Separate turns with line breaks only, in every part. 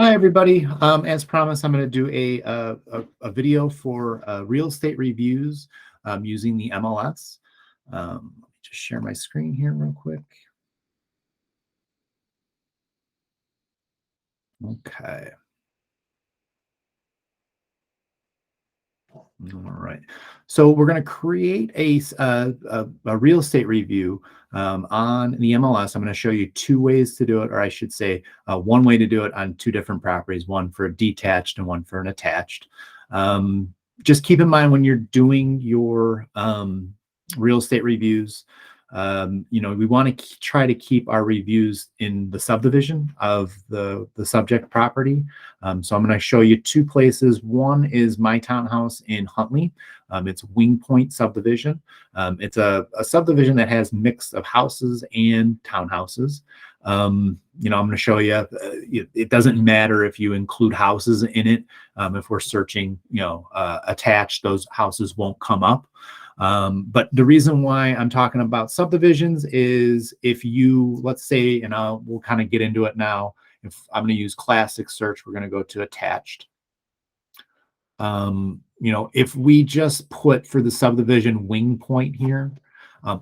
Hi, everybody. As promised, I'm going to do a video for real estate reviews using the MLS. Let me just share my screen here real quick. Okay. All right. So we're going to create a real estate review on the MLS. I'm going to show you two ways to do it, or I should say one way to do it on two different properties, one for a detached and one for an attached. Just keep in mind when you're doing your real estate reviews, we want to try to keep our reviews in the subdivision of the subject property. So I'm going to show you two places. One is my townhouse in Huntley. It's Wing Point subdivision. It's a subdivision that has mix of houses and townhouses. I'm going to show you, it doesn't matter if you include houses in it. If we're searching, attached, those houses won't come up. But the reason why I'm talking about subdivisions is if you, let's say, and we'll kind of get into it now. If I'm going to use classic search, we're going to go to attached. If we just put for the subdivision Wing Point here,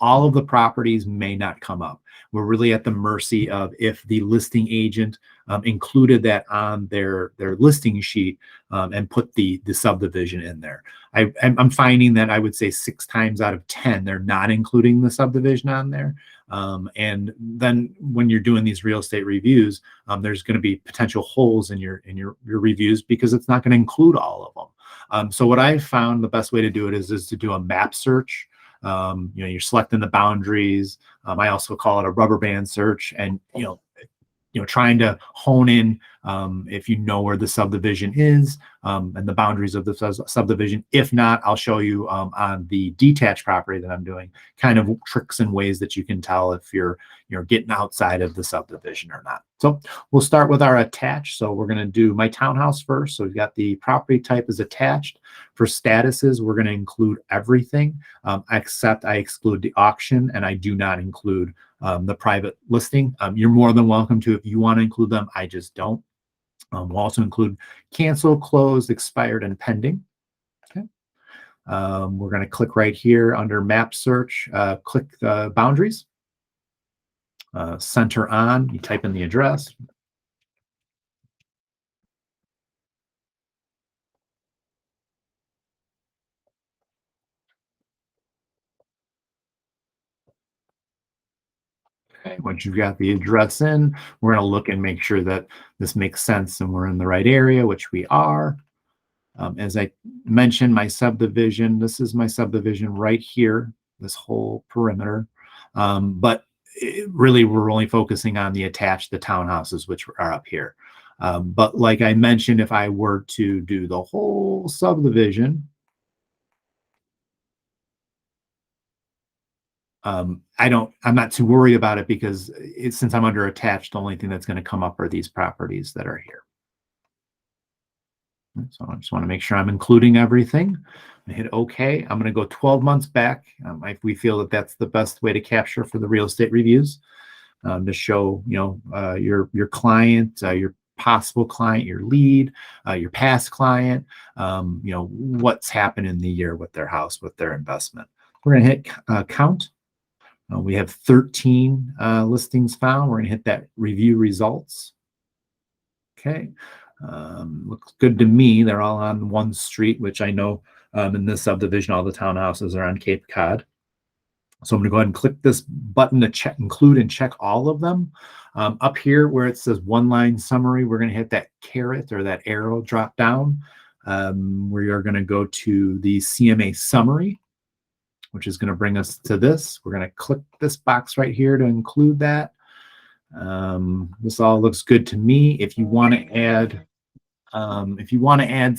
all of the properties may not come up. We're really at the mercy of if the listing agent included that on their listing sheet and put the subdivision in there. I'm finding that I would say 6 times out of 10 they're not including the subdivision on there. And then when you're doing these real estate reviews, there's going to be potential holes in your reviews because it's not going to include all of them. So what I found the best way to do it is to do a map search. You're selecting the boundaries. I also call it a rubber band search, and trying to hone in if you know where the subdivision is and the boundaries of the subdivision. If not, I'll show you on the detached property that I'm doing kind of tricks and ways that you can tell if you're getting outside of the subdivision or not. So we'll start with our attached. So we're going to do my townhouse first. So we've got the property type is attached. For statuses, we're going to include everything except I exclude the auction and I do not include the private listing. You're more than welcome to if you want to include them. I just don't. We'll also include cancel, closed, expired, and pending. Okay. We're going to click right here under map search, click the boundaries, center on, you type in the address. Okay, once you've got the address in, we're going to look and make sure that this makes sense and we're in the right area, which we are. As I mentioned, my subdivision, this is my subdivision right here, this whole perimeter. But really, we're only focusing on the attached, the townhouses, which are up here. But like I mentioned, if I were to do the whole subdivision, I'm not too worried about it because since I'm under attached, the only thing that's going to come up are these properties that are here. So I just want to make sure I'm including everything. I hit OK. I'm going to go 12 months back. If we feel that that's the best way to capture for the real estate reviews, to show your client, your possible client, your lead, your past client, what's happened in the year with their house, with their investment. We're going to hit count. We have 13 listings found. We're going to hit that review results. Okay. Looks good to me. They're all on one street, which I know in this subdivision, all the townhouses are on Cape Cod. So I'm going to go ahead and click this button to include and check all of them. Up here where it says one line summary, we're going to hit that caret or that arrow drop down. We are going to go to the CMA summary, which is going to bring us to this. We're going to click this box right here to include that. This all looks good to me. If you want to add,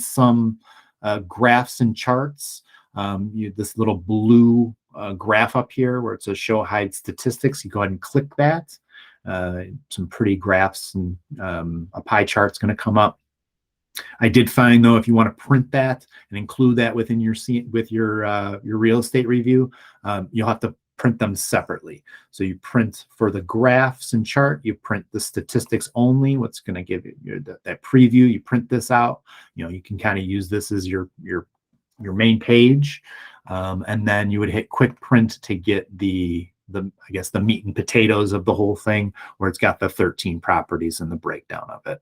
some graphs and charts, this little blue graph up here where it says show hide statistics, you go ahead and click that. Some pretty graphs and a pie chart's going to come up. I did find though, if you want to print that and include that within your real estate review, you'll have to print them separately. So you print for the graphs and chart, you print the statistics only, what's going to give you that preview, you print this out. You can kind of use this as your main page. And then you would hit quick print to get I guess the meat and potatoes of the whole thing, where it's got the 13 properties and the breakdown of it.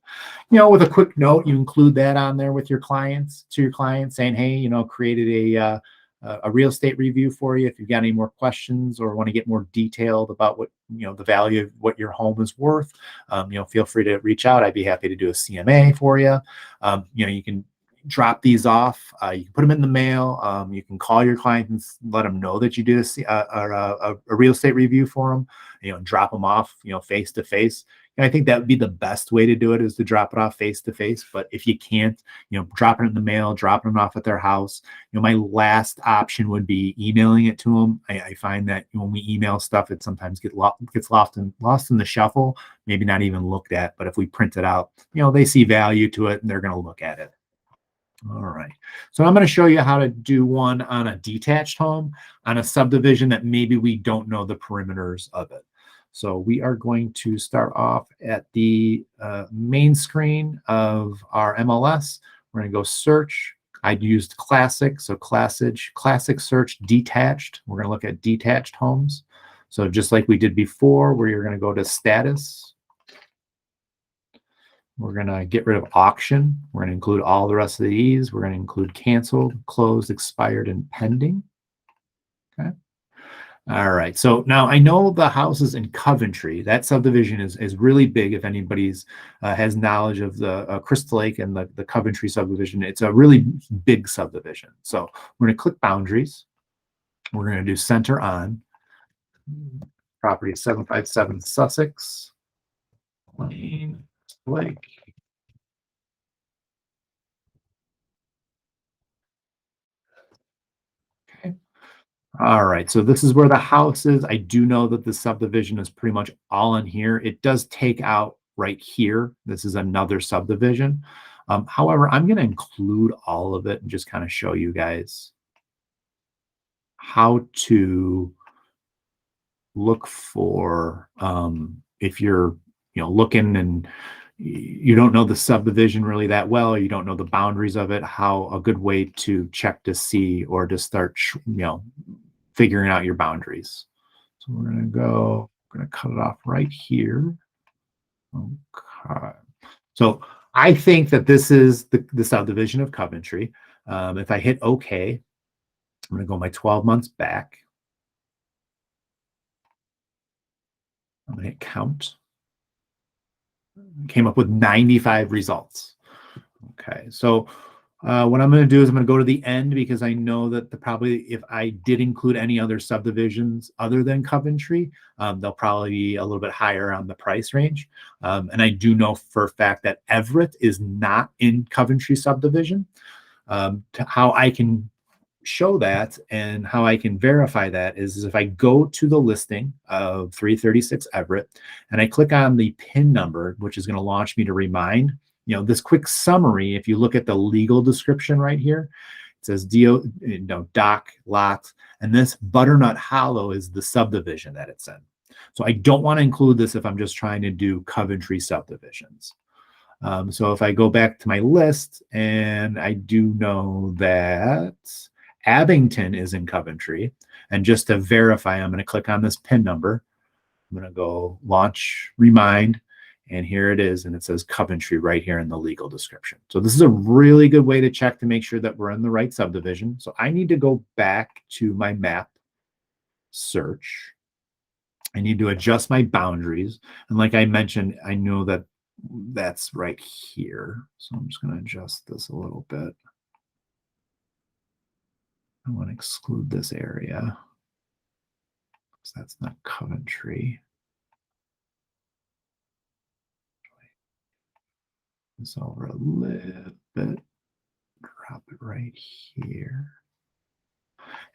With a quick note, you include that on there with your clients, saying, hey, created a real estate review for you. If you've got any more questions or want to get more detailed about what, the value of what your home is worth, feel free to reach out. I'd be happy to do a CMA for you. You can drop these off. You can put them in the mail. You can call your client and let them know that you did a real estate review for them, and drop them off, face to face. And I think that would be the best way to do it, is to drop it off face to face. But if you can't, drop it in the mail, dropping it off at their house. My last option would be emailing it to them. I find that when we email stuff, it sometimes gets lost in the shuffle, maybe not even looked at. But if we print it out, they see value to it and they're going to look at it. All right, so I'm going to show you how to do one on a detached home, on a subdivision that maybe we don't know the perimeters of it. So we are going to start off at the main screen of our MLS. We're going to go search. I used classic, so classic search detached. We're going to look at detached homes. So just like we did before, where you're going to go to status. We're going to get rid of auction. We're going to include all the rest of these. We're going to include canceled, closed, expired, and pending. Okay. All right. So now I know the house is in Coventry. That subdivision is really big. If anybody's has knowledge of the Crystal Lake and the Coventry subdivision, it's a really big subdivision. So we're going to click boundaries. We're going to do center on. Property 757 Sussex. Plain Lake. Okay. All right, so this is where the house is. I do know that the subdivision is pretty much all in here. It does take out right here. This is another subdivision. However, I'm going to include all of it and just kind of show you guys how to look for, if you're looking and you don't know the subdivision really that well, or you don't know the boundaries of it, how a good way to check to see or to start figuring out your boundaries. So we're going to cut it off right here. Okay. So I think that this is the subdivision of Coventry. If I hit OK, I'm going to go my 12 months back. I'm going to hit count. Came up with 95 results. Okay, so what I'm going to do is I'm going to go to the end, because I know that probably if I did include any other subdivisions other than Coventry, they'll probably be a little bit higher on the price range. And I do know for a fact that Everett is not in Coventry subdivision. How I can show that and how I can verify that is if I go to the listing of 336 Everett and I click on the PIN number, which is going to launch me to Remind. This quick summary, if you look at the legal description right here, it says dock, lot, and this Butternut Hollow is the subdivision that it's in. So I don't want to include this if I'm just trying to do Coventry subdivisions. So if I go back to my list, and I do know that Abington is in Coventry, and just to verify, I'm going to click on this PIN number. I'm going to go launch Remind, and here it is, and it says Coventry right here in the legal description. So this is a really good way to check to make sure that we're in the right subdivision. So I need to go back to my map search. I need to adjust my boundaries, and like I mentioned, I know that that's right here. So I'm just going to adjust this a little bit. I want to exclude this area because that's not Coventry. This over a little bit. Drop it right here.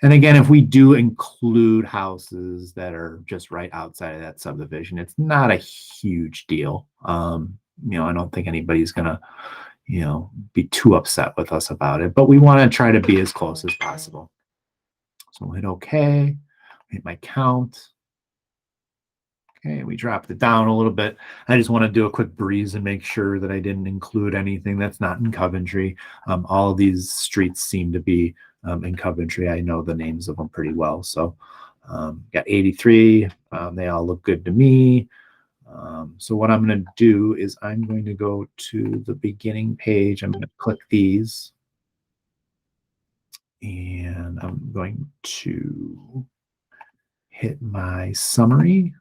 And again, if we do include houses that are just right outside of that subdivision, it's not a huge deal. I don't think anybody's gonna be too upset with us about it, but we want to try to be as close as possible. So we'll hit OK. hit my count. Okay, we dropped it down a little bit. I just want to do a quick breeze and make sure that I didn't include anything that's not in Coventry. All of these streets seem to be in Coventry. I know the names of them pretty well. So got 83. They all look good to me. So what I'm going to do is I'm going to go to the beginning page. I'm going to click these. And I'm going to hit my summary.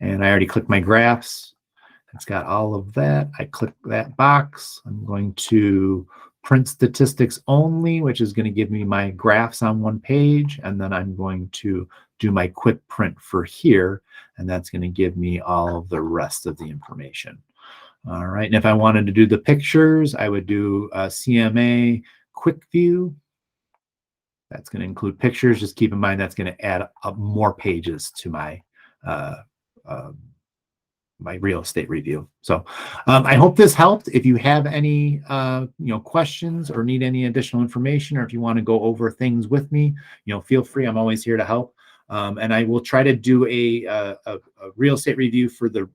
And I already clicked my graphs. It's got all of that. I click that box. I'm going to print statistics only, which is going to give me my graphs on one page. And then I'm going to do my quick print for here. And that's going to give me all of the rest of the information. All right. And if I wanted to do the pictures, I would do a CMA quick view. That's going to include pictures. Just keep in mind that's going to add up more pages to my my real estate review. So I hope this helped. If you have any questions or need any additional information, or if you want to go over things with me, feel free. I'm always here to help. And I will try to do a real estate review for the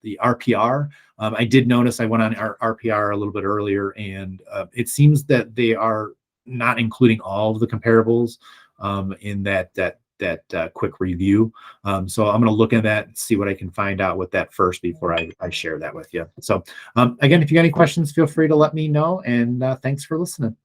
RPR. I did notice I went on our RPR a little bit earlier, and it seems that they are not including all of the comparables in that quick review. So I'm going to look at that and see what I can find out with that first before I share that with you. So again, if you got any questions, feel free to let me know. And thanks for listening.